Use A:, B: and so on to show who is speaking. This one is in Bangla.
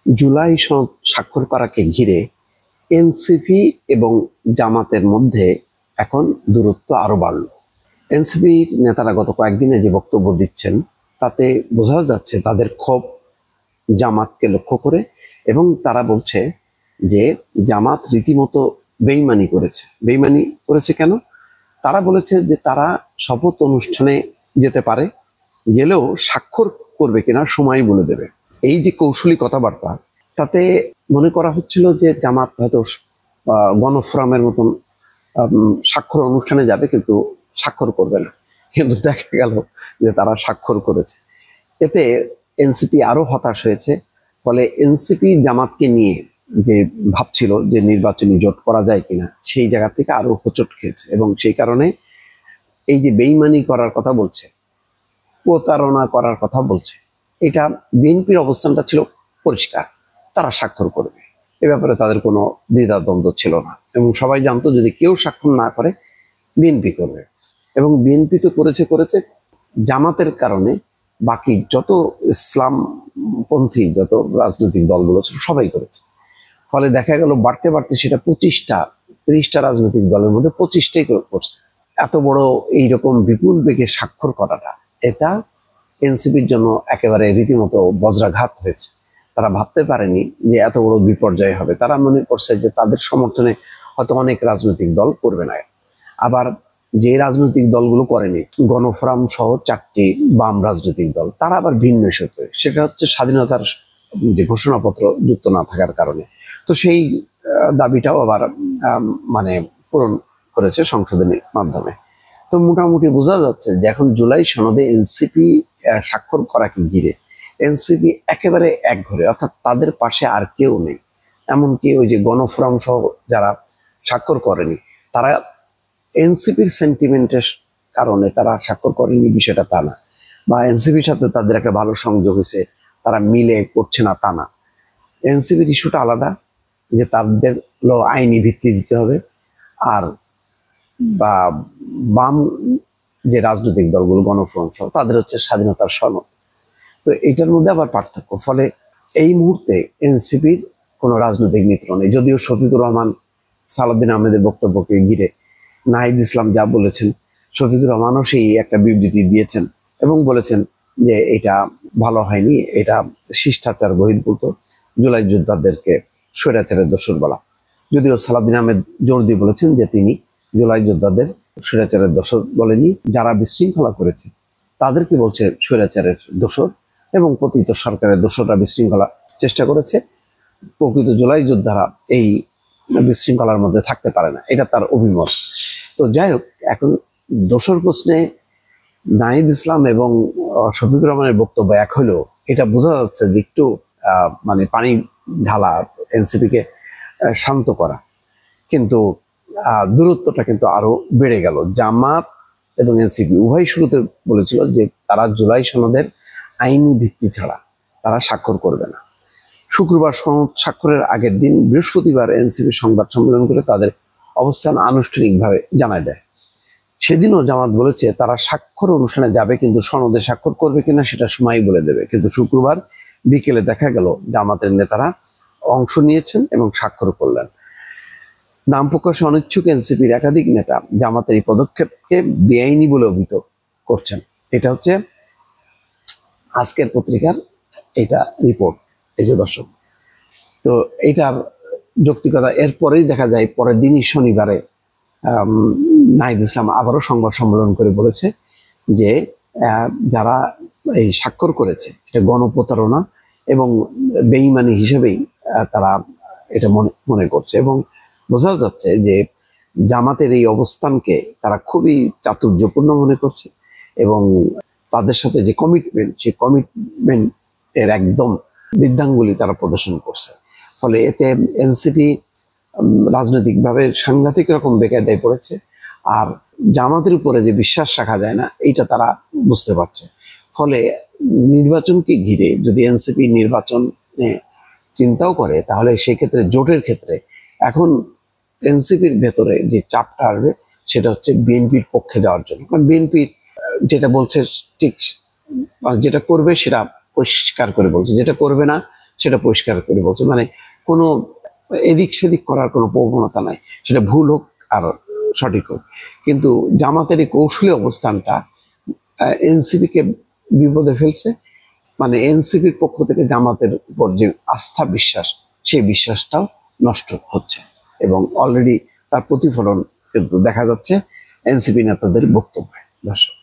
A: জুলাই সনদ স্বাক্ষর করাকে ঘিরে এনসিপি এবং জামাতের মধ্যে এখন দূরত্ব আরো বাড়ল। এনসিপির নেতারা গত কয়েকদিনে যে বক্তব্য দিচ্ছেন তাতে বোঝা যাচ্ছে তাদের ক্ষোভ জামাতকে লক্ষ্য করে, এবং তারা বলছে যে জামাত রীতিমতো বেইমানি করেছে। বেইমানি করেছে কেন? তারা বলেছে যে তারা শপথ অনুষ্ঠানে যেতে পারে, গেলেও স্বাক্ষর করবে কিনা সময় বলে দেবে। এই যে কৌশলী কথাবার্তা, তাতে মনে করা হচ্ছিল যে জামাত হয়তো গণফোরামের মতন স্বাক্ষর অনুষ্ঠানে যাবে, কিন্তু স্বাক্ষর করবে না। কিন্তু দেখা গেল যে তারা স্বাক্ষর করেছে। এতে এনসিপি আরো হতাশ হয়েছে। ফলে এনসিপি জামাতকে নিয়ে যে ভাবছিল যে নির্বাচনী জোট করা যায় কিনা, সেই জায়গা থেকে আরো হোঁচট খেয়েছে, এবং সেই কারণে এই যে বেইমানি করার কথা বলছে, প্রতারণা করার কথা বলছে, এটা বিএনপির অবস্থানটা ছিল পরিষ্কার, তারা স্বাক্ষর করবে। এ ব্যাপারে তাদের কোনো দ্বিধাদ্বন্দ্ব ছিল না, এবং সবাই জানতো যদি কেউ স্বাক্ষর না করে বিএনপি করবে। এবং বিএনপি তো করেছে, জামাতের কারণে বাকি যত ইসলামপন্থী যত রাজনৈতিক দলগুলো ছিল সবাই করেছে। ফলে দেখা গেল বাড়তে বাড়তে সেটা 25টা-30টা রাজনৈতিক দলের মধ্যে 25টাই করছে। এত বড় এইরকম বিপুল বেগে স্বাক্ষর করাটা, এটা এনসিপির জন্য একেবারে রীতিমতো বজ্রাঘাত হয়েছে। তারা ভাবতে পারেনি যে এত বড় বিপর্যয় হবে। তারা মনে করছে যে তাদের সমর্থনে হয়তো অনেক রাজনৈতিক দল করবে না। আবার যে রাজনৈতিক দলগুলো করেনি, গণফোরাম সহ 4টি বাম রাজনৈতিক দল, তারা আবার ভিন্ন ইস্যুতে, সেটা হচ্ছে স্বাধীনতার যে ঘোষণাপত্র যুক্ত না থাকার কারণে। তো সেই দাবিটাও আবার মানে পূরণ করেছে সংশোধনীর মাধ্যমে। তো মোটামুটি বোঝা যাচ্ছে যে এখন জুলাই সনদে এনসিপি স্বাক্ষর করাকে ঘিরে এনসিপি একেবারে একঘরে, অর্থাৎ তাদের পাশে আর কেউ নেই। এমনকি ওই যে গণফোরাম সহ যারা স্বাক্ষর করেনি, তারা এনসিপির সেন্টিমেন্টের কারণে তারা স্বাক্ষর করেনি বিষয়টা তা না, বা এনসিপির সাথে তাদের একটা ভালো সংযোগ হয়েছে, তারা মিলে করছে না তা না। এনসিপির ইস্যুটা আলাদা, যে তাদের আইনি ভিত্তি দিতে হবে, আর বা বাম যে রাজনৈতিক দলগুলো গণফোরাম সহ তাদের হচ্ছে স্বাধীনতার সনদ। তো এটার মধ্যে আবার পার্থক্য। ফলে এই মুহূর্তে এনসিপির কোনো রাজনৈতিক মিত্র নেই। যদিও শফিকুর রহমান সালাউদ্দিন আহমেদের বক্তব্যকে ঘিরে নাহিদ ইসলাম যা বলেছেন, শফিকুর রহমানও সেই একটা বিবৃতি দিয়েছেন এবং বলেছেন যে এটা ভালো হয়নি, এটা শিষ্টাচার বহির্ভূত, জুলাই যোদ্ধাদেরকে স্বৈরাচারের দোসর বলা। যদিও সালাউদ্দিন আহমেদ জোর দিয়ে বলেছেন যে তিনি জুলাই যোদ্ধাদের স্বৈরাচারের দোসর বলেনি, যারা বিশৃঙ্খলা করেছে তাদেরকে বলছে স্বৈরাচারের দোসর, এবং পতিত সরকারের দোসররা বিশৃঙ্খলা চেষ্টা করেছে, প্রকৃত জুলাই যোদ্ধারা এই বিশৃঙ্খলার মধ্যে থাকতে পারে না, এটা তার অভিমত। তো যাই হোক, এখন দোসর প্রশ্নে নাহিদ ইসলাম এবং শফিকুর রহমানের বক্তব্য এক হলেও এটা বোঝা যাচ্ছে যে একটু মানে পানি ঢালা, এনসিপিকে শান্ত করা, কিন্তু দূরত্বটা কিন্তু আরো বেড়ে গেল। জামাত এবং এনসিপি উভয় শুরুতে বলেছিল যে তারা জুলাই সনদের আইনি ভিত্তি ছাড়া তারা স্বাক্ষর করবে না। শুক্রবার সনদ স্বাক্ষরের আগের দিন বৃহস্পতিবার এনসিপি সংবাদ সম্মেলন করে তাদের অবস্থান আনুষ্ঠানিকভাবে জানায় দেয়। সেদিনও জামাত বলেছে তারা স্বাক্ষর অনুষ্ঠানে যাবে, কিন্তু সনদে স্বাক্ষর করবে কিনা সেটা সময় বলে দেবে। কিন্তু শুক্রবার বিকেলে দেখা গেল জামাতের নেতারা অংশ নিয়েছেন এবং স্বাক্ষর করলেন। নাম প্রকাশে অনিচ্ছুক এনসিপির একাধিক নেতা জামাতের এই পদক্ষেপকে বেআইনি বলে অভিহিত করছেন। এটা হচ্ছে আজকের পত্রিকার এটা রিপোর্ট, এই যে দর্শক। তো এটার যৌক্তিকতা এরপরেই দেখা যায়, পরের দিনই শনিবারে নাহিদ ইসলাম আবারও সংবাদ সম্মেলন করে বলেছে যে যারা এই স্বাক্ষর করেছে এটা গণপ্রতারণা এবং বেঈমানি হিসেবেই তারা এটা মনে করছে, এবং বোঝা যাচ্ছে যে জামাতের এই অবস্থানকে তারা খুবই চাতুর্যপূর্ণ মনে করছে, এবং তাদের সাথে যে কমিটমেন্ট, সেই কমিটমেন্টের একদম বৃদ্ধাঙ্গুলি তারা প্রদর্শন করছে। ফলে এতে এনসিপি রাজনৈতিকভাবে সাংঘাতিক রকম বেকায়দায় পড়েছে, আর জামাতের উপরে যে বিশ্বাস রাখা যায় না এইটা তারা বুঝতে পারছে। ফলে নির্বাচনকে ঘিরে যদি এনসিপি নির্বাচন চিন্তাও করে, তাহলে সেই ক্ষেত্রে জোটের ক্ষেত্রে এখন এনসিপির ভেতরে যে চাপটা আসবে সেটা হচ্ছে বিএনপির পক্ষে যাওয়ার জন্য। কারণ বিএনপির যেটা বলছে ঠিক, যেটা করবে সেটা পরিষ্কার করে বলছে, যেটা করবে না সেটা পরিষ্কার করে বলছে, মানে কোনো এদিক সেদিক করার কোনো প্রবণতা নাই, সেটা ভুল হোক আর সঠিক হোক। কিন্তু জামাতের এই কৌশলী অবস্থানটা এনসিপি কে বিপদে ফেলছে। মানে এনসিপির পক্ষ থেকে জামাতের উপর যে আস্থা বিশ্বাস, সেই বিশ্বাসটাও নষ্ট হচ্ছে এবং অলরেডি তার প্রতিফলন কিন্তু দেখা যাচ্ছে এনসিপি নেতাদের বক্তব্যে। দর্শক।